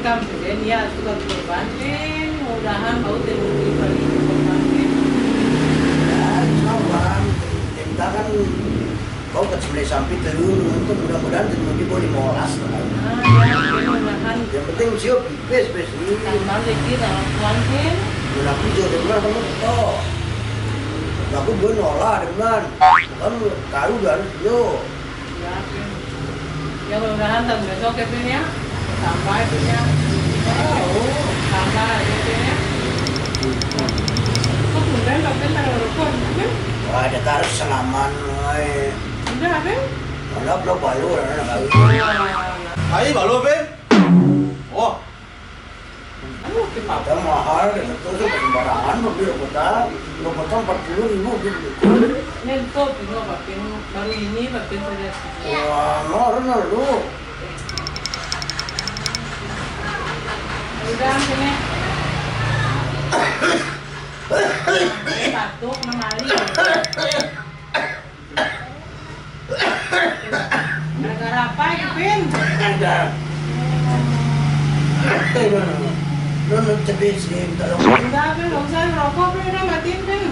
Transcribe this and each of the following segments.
Welcome to Denia, suka kurbanin. Mudahan kau terus kali kurbanin. Ya, kawan, kita kan kau ke sebelah samping terus untuk mudah-mudahan terjadi boleh molas. Mudahan. Yang penting siap bebas ini. Tambah lagi dalam kuantin. Aku juga dengar kamu oh. Aku gue nolak dengan kamu tahu kan yo. Ya, ya mudahan tahun besok kepinya tambah itunya. Tambah itunya. Kok kemudian tapi taruh rukun, kan? Wah, ada taruh salaman, Udah, kan? Mana belum balu, anak Ayo balu, Ben. Oh, Aduh, kenapa? ada mahal, itu tuh sembarangan mobil kota, lo potong 40.000 gitu. Ini kok bingung Bapin baru ini Bapin saja. Wah, nor lu. Udah sini. Batuk memali. Gara-gara apa ya Pin? Ada. Lu cepet sih, tolong. Udah Pin, nggak usah ngerokok Pin, udah matiin Pin.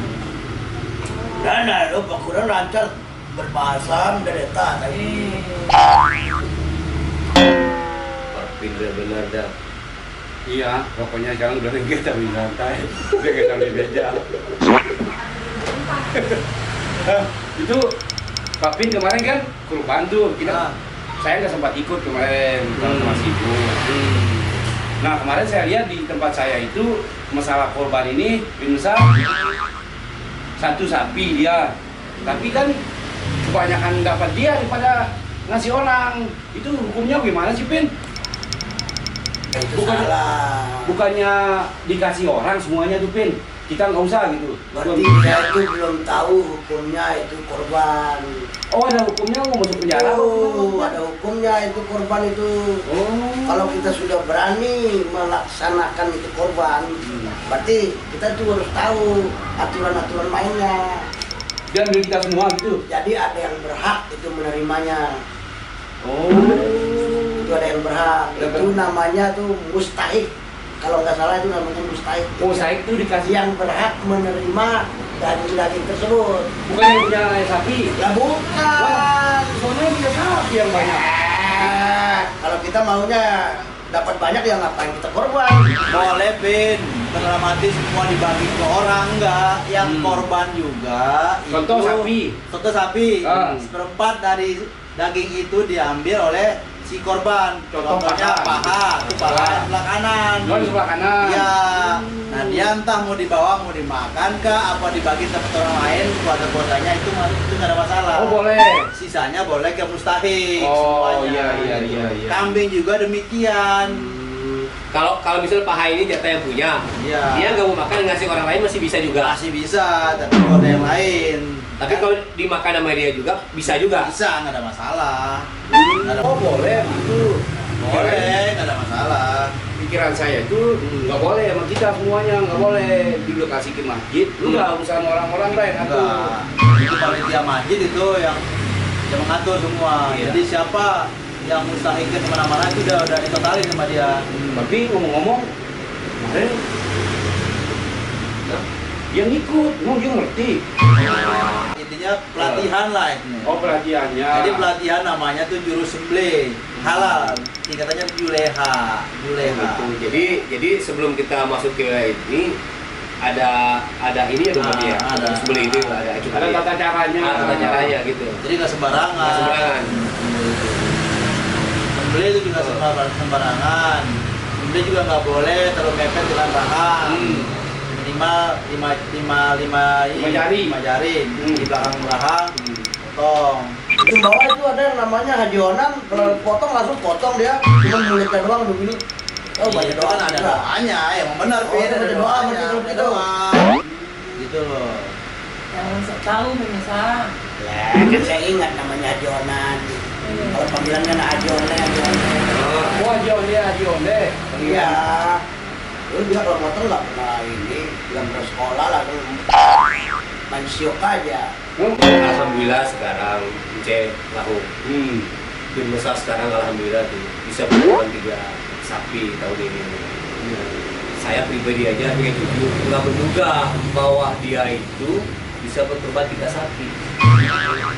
Nah, lu pakuran lancar berbahasa menderita tadi. Parpin benar dah. Iya, pokoknya sekarang udah kita di lantai, udah kita di meja. Itu Pak Pin kemarin kan kurban tuh, saya nggak sempat ikut kemarin karena masih sibuk. Nah kemarin saya lihat di tempat saya itu masalah korban ini misal satu sapi dia, tapi kan kebanyakan dapat dia daripada ngasih orang. Itu hukumnya gimana sih Pin? Itu salah. Bukannya dikasih orang semuanya tuh Pin, kita nggak usah gitu. Berarti dia itu belum tahu hukumnya itu korban. Oh ada hukumnya mau masuk penjara? Oh, ada hukumnya itu korban itu. Oh. Kalau kita sudah berani melaksanakan itu korban, berarti kita tuh harus tahu aturan-aturan mainnya. Dan dari kita semua gitu. Jadi ada yang berhak itu menerimanya. Oh. Itu ada yang berhak. Itu namanya tuh mustahik. Kalau nggak salah itu namanya mustahik. Oh saya itu dikasih Yang berhak menerima daging-daging tersebut. bukan yang punya sapi. Ya bukan. Soalnya punya sapi yang banyak. Kalau kita maunya dapat banyak ya ngapain kita korban? boleh, Ben. Dalam hati semua dibagi ke orang enggak, yang korban juga. Contoh itu- sapi. Contoh sapi. Ah. Seperempat dari daging itu diambil oleh si korban. Contoh Contohnya paha. paha, itu paha yang sebelah kanan. Oh di sebelah kanan. Iya. Nah dia entah mau dibawa mau dimakan kah, apa dibagi sama orang lain keluarga-keluarganya itu nggak ada masalah. Oh boleh. Sisanya boleh ke mustahik Oh semuanya. iya. Kambing juga demikian. Kalau misal paha ini jatah yang punya, Iya. dia nggak mau makan ngasih orang lain masih bisa juga. Masih bisa, tapi kalau ada yang lain. Tapi kalau dimakan sama dia juga bisa juga. Bisa, nggak ada masalah. Nggak ada, Oh boleh itu. boleh, nggak ada masalah. Pikiran saya itu nggak boleh sama kita semuanya, nggak boleh dulu kasih ke masjid. Udah urusan orang-orang lain aku. Enggak. Itu panitia masjid itu yang mengatur semua. Iya. Jadi siapa yang mustahikin kemana-mana itu udah ditotalin sama dia. Tapi ngomong-ngomong, kemarin dia ngikut, dia ngerti. Intinya pelatihan lah ini. Oh pelatihannya. Jadi pelatihan namanya tuh jurus sembelih halal. Tingkatannya juleha. Jadi sebelum kita masuk ke ini ada ini ya rumahnya. Ada. Sebelum itu ada Ada tata caranya. Ada tata caranya gitu. Jadi nggak sembarangan. Nggak sembarangan. Sembelih itu juga sembarangan. Sembelih juga nggak boleh terlalu mepet dengan rahang. Lima jari di belakang rahang. Potong. Itu bawah itu ada yang namanya Haji Onan, kalau potong langsung potong dia, cuma mulutnya doang begini. Oh baca Itu doa kan ada juga. doanya, yang benar Oh, Pin, baca ada doa, doanya, baca baca gitu. doa. Gitu loh. Yang tahu menyesal. Ya, kan saya ingat namanya Haji Onan. Kalau panggilannya Haji Onan, Haji Onan. Oh Haji Onde. Iya. Lu dia kalau motor nggak pernah ini, yang bersekolah lalu main siok aja. Alhamdulillah sekarang cek lahu. Tim besar sekarang alhamdulillah tuh bisa berjalan 3 sapi tahun ini. Saya pribadi aja dengan jujur nggak menduga bahwa dia itu bisa berkorban 3 sapi.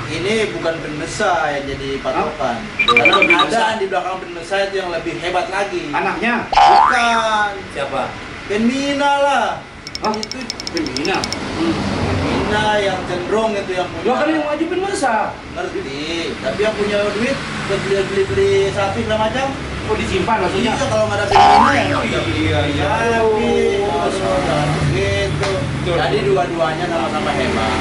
Ini bukan Penmesa yang jadi patokan. Karena Karena Penmesa. ada di belakang Penmesa itu yang lebih hebat lagi. Anaknya? Bukan. Siapa? Penmina lah. Hah? Itu Pembina. Penmina yang cenderung itu yang punya. Lo kan yang wajibin masa? Ngerti. Tapi yang punya duit buat beli sapi segala macam. Oh disimpan maksudnya? Iya, kalau nggak ada Penmina ya. Iya, iya. Sapi. Oh. Gitu. Betul. Jadi dua-duanya sama-sama hebat.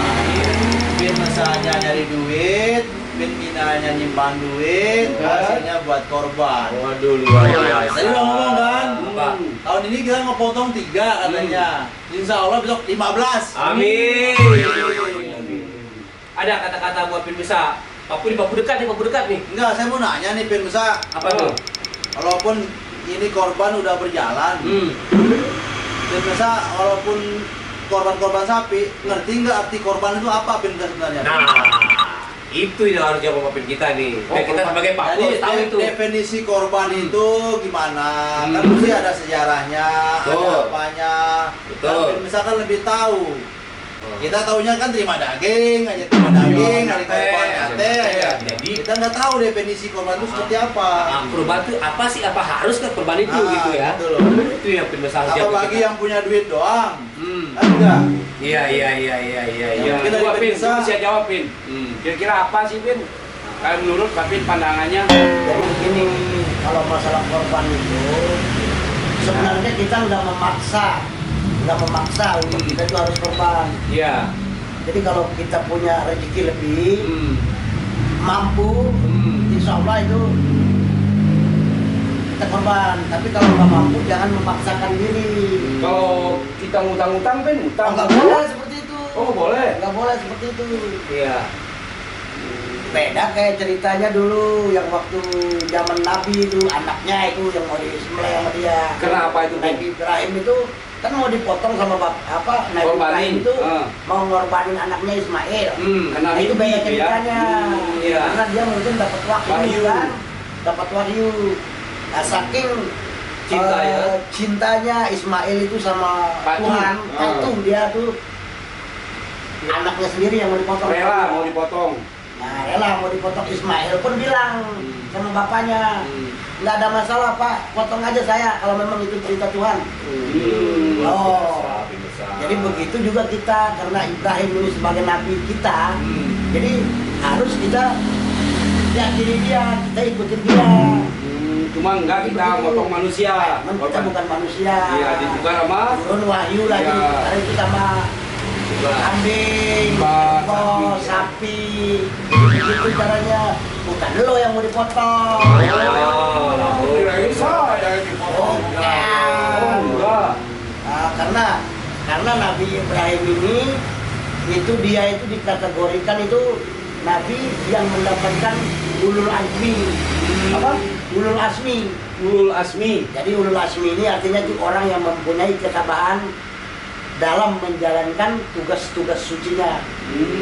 Penmesanya nyari duit, Penminanya nyimpan duit, hasilnya buat korban. Waduh, luar biasa. Tadi udah ngomong kan? Apa? Tahun ini kita ngepotong 3 katanya. Insya Allah besok 15. Amin. Ada kata-kata buat Penmesa. Papu dekat nih. Enggak, saya mau nanya nih Penmesa. Apa tuh? Walaupun ini korban udah berjalan, Penmesa walaupun korban sapi, ngerti nggak arti korban itu apa Penmesa sebenarnya? Nah, itu yang harus jawab Papin kita nih. Oh, Kita sebagai Papu Jadi harus tahu itu. definisi korban itu gimana? Kan mesti ada sejarahnya, ada Betul. apanya. Betul. Dan misalkan lebih tahu. Kita taunya kan terima daging, aja terima daging, hari korban kate. Iya. Jadi Kita nggak tahu definisi korban itu seperti apa. kurban itu apa sih? Apa harus ke kurban itu gitu ya? Betul. Itu yang Penmesa harus jawab. Apalagi yang punya duit doang. Hmm. Kan enggak? Iya. Iya, Mungkin dari gua Pin, Penmesa. gua bisa jawab Pin. Kira-kira apa sih Pin? Kalau menurut Pak Pin pandangannya? Jadi begini, kalau masalah korban itu sebenarnya kita nggak memaksa untuk kita itu harus korban. Iya. Jadi kalau kita punya rezeki lebih, Hmm. mampu, insya Allah itu kita korban. Tapi kalau nggak mampu, jangan memaksakan diri. Kalau kita ngutang-ngutang Pin, Oh, ngutang. nggak boleh seperti itu. Oh boleh. Nggak boleh seperti itu. Iya. Beda kayak ceritanya dulu yang waktu zaman Nabi itu anaknya itu yang mau disembelih sama dia. Kenapa itu, Pin? Nabi Ibrahim itu kan mau dipotong sama Nabi Korbanin. Ibrahim itu Ah. mau ngorbanin anaknya Ismail. Karena Nah, itu mimpi beda itu ya. ceritanya. Iya. Karena dia mungkin dapat wahyu Wahyu. kan, dapat wahyu. Nah, saking Cinta, ya. cintanya Ismail itu sama Patung. Tuhan, Ah. patung dia tuh anaknya sendiri yang mau dipotong. Rela mau dipotong. Nah, rela mau dipotong. Ismail pun bilang sama bapaknya, nggak ada masalah Pak, potong aja saya kalau memang itu perintah Tuhan. Oh. Jadi begitu juga kita, karena Ibrahim ini sebagai nabi kita, jadi harus kita yakini dia, kita ikutin dia. Cuma enggak kita motong manusia. Memang kita bukan manusia. Iya, ditukar sama Turun wahyu lagi, Iya. karena itu sama kambing, Mbak, ekor, sapi, begitu caranya. Bukan lo yang mau dipotong. Kirain saya yang dipotong. Oh, enggak. Nah, karena Nabi Ibrahim ini dia itu dikategorikan itu nabi yang mendapatkan ulul azmi. Apa? Ulul azmi. Ulul Asmi. Jadi ulul azmi ini artinya itu orang yang mempunyai ketabahan dalam menjalankan tugas-tugas sucinya.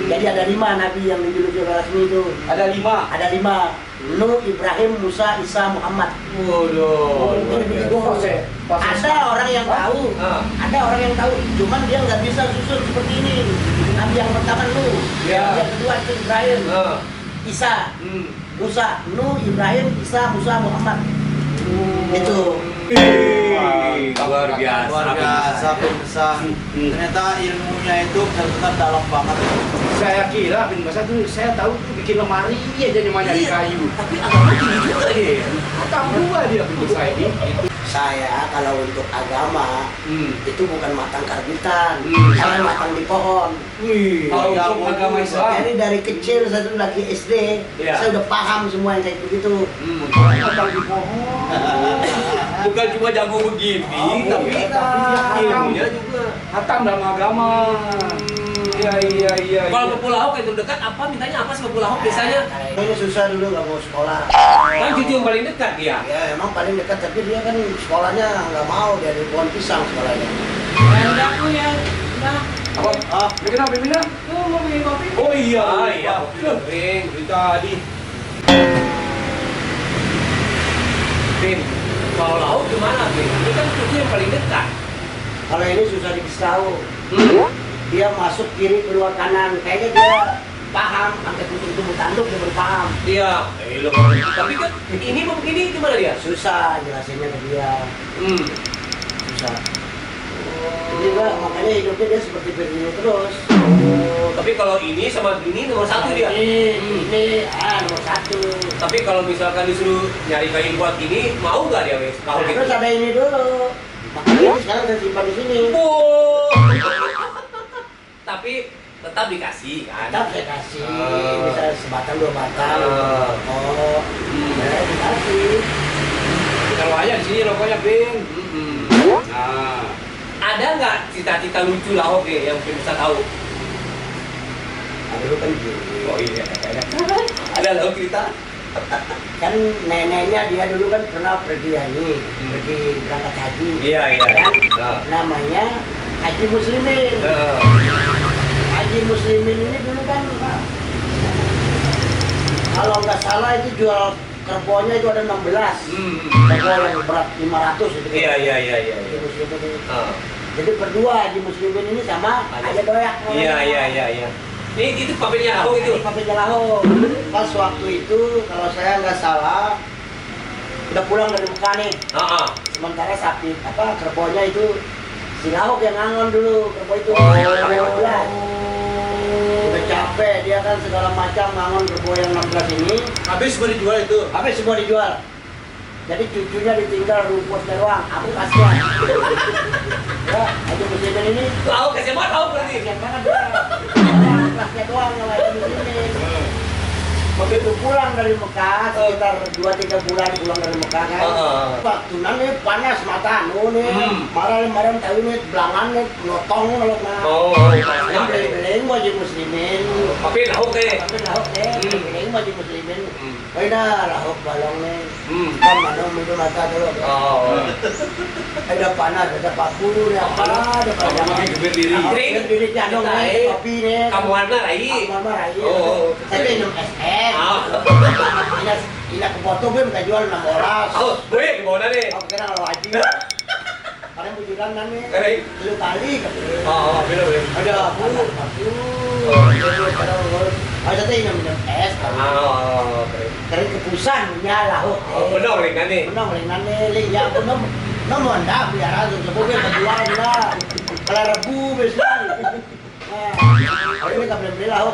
Jadi ada 5 nabi yang dijuluki ulul azmi itu. Ada 5. Ada 5. Nuh, Ibrahim, Musa, Isa, Muhammad. Waduh. Jadi begitu. Ada orang yang tahu, ada orang yang tahu, cuman dia nggak bisa susun seperti ini. Nabi yang pertama Nuh, Ya. yang kedua itu Ibrahim, Isa, Musa, Nuh, Ibrahim, Isa, Musa, Muhammad. Itu. Luar biasa. Luar biasa Penmesa. Ternyata ilmunya itu benar-benar dalam banget. Saya kira Bin Masa tuh saya tahu tuh bikin lemari aja namanya dari kayu. Tapi agama tinggi juga ya. Atau dua dia Bin Masa ini. Saya kalau untuk agama itu bukan matang karbitan, Hmm. saya matang di pohon. Wih, kalau untuk agama Islam. Jadi dari kecil saya tuh lagi SD, Iya. saya udah paham semua yang kayak begitu. Matang di pohon. Bukan cuma jago begini, tapi ilmunya juga. Hatam dalam agama. Iya. Kalau ke Pulau Ahok itu dekat, apa mintanya apa sih ke Pulau Ahok biasanya? Ini susah dulu nggak mau sekolah. Kan cucu yang paling dekat dia. Ya emang paling dekat, tapi dia kan sekolahnya nggak mau, dari pohon pisang sekolahnya. Ada aku ya. Nah, Apa? Bikin apa, Bina? tuh mau bikin kopi. Oh iya, Iya, kopi kering. Dari tadi. Pin, Kalau laut gimana, Bin? Ini kan cucu yang paling dekat. Kalau ini susah dikasih tahu. Dia masuk kiri keluar kanan, kayaknya dia paham, sampai tutup tanduk dia berpaham. Iya. Tapi kan ini begini gimana dia? Susah jelasinnya ke dia. Susah. Jadi makanya hidupnya dia seperti begini terus. Tapi kalau ini sama ini nomor satu dia. Ini nomor satu. Tapi kalau misalkan disuruh nyari kain buat ini, mau nggak dia, Wes? Kalau gitu. Terus ada ini dulu. Makanya ini sekarang saya simpan di sini. Tapi tetap dikasih kan? Tetap saya kasih, misalnya sebatang 2 batang. Dikasih. Kalau ayah di sini rokoknya Bin. Nah, Ada nggak cita-cita lucu lah oke yang mungkin bisa tahu? Dulu kan gini. Oh iya, ada lah cerita. Kan neneknya dia dulu kan pernah pergi pergi berangkat haji. Iya. Kan? Namanya Haji Muslimin. Haji Muslimin ini dulu kan kalau nggak salah itu jual kerbonya itu ada 16. Kerbo yang berat 500 itu. Iya. Haji Muslimin ini. Jadi berdua Haji Muslimin ini sama Haji Doyak. Iya. Ini itu papenya Lahu itu. Papenya Lahu. Pas waktu itu kalau saya nggak salah udah pulang dari Mekah nih. Sementara sapi kerbonya itu si Lahok yang ngangon dulu kerbo itu. Udah capek dia kan segala macam ngangon kerbo yang 16 ini. Habis semua dijual itu. Habis semua dijual. Jadi cucunya ditinggal rumputnya doang. Aku kasihan. Ya, Haji Muslimin ini. Lahu kasihan banget Lahu berarti. Kasihan banget dia. Kelasnya doang sama Haji Muslimin. Begitu pulang dari Mekah, sekitar 2-3 bulan pulang dari Mekah kan. Waktu nanti panas mata nih, marah-marah tahu nih, belangan nih, lotong kalau nah. Beli-beli Haji Muslimin. Tapi Lahu deh. Beli Haji Muslimin. Dah lahok balong nih. Kan mana minum mata dulu. Ada panas, ada papuru, ada pakai geber diri. Diri jadong nih, kopi nih. Kamu mana Rai? Saya minum es. Ini ke foto gue minta jual 6 orang. Gue gimana nih? Aku kira kalau haji. Karena bujuran nami. Lu kali katanya. Bener. Ada aku. Ada tadi minum es. Kering kepusan punya lah. Bener ringan nih. Benar ringan nih. Ya aku nom ndak biar aja sebagai kejual lah. Kalau rebu biasanya. Nah, ini tak beli lah.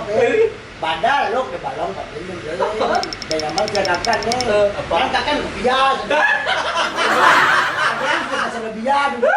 Badal lo ke balong tak minum dulu. Dan nyaman saya kakak nih. Kan kakak biasa. Kan kita biasa.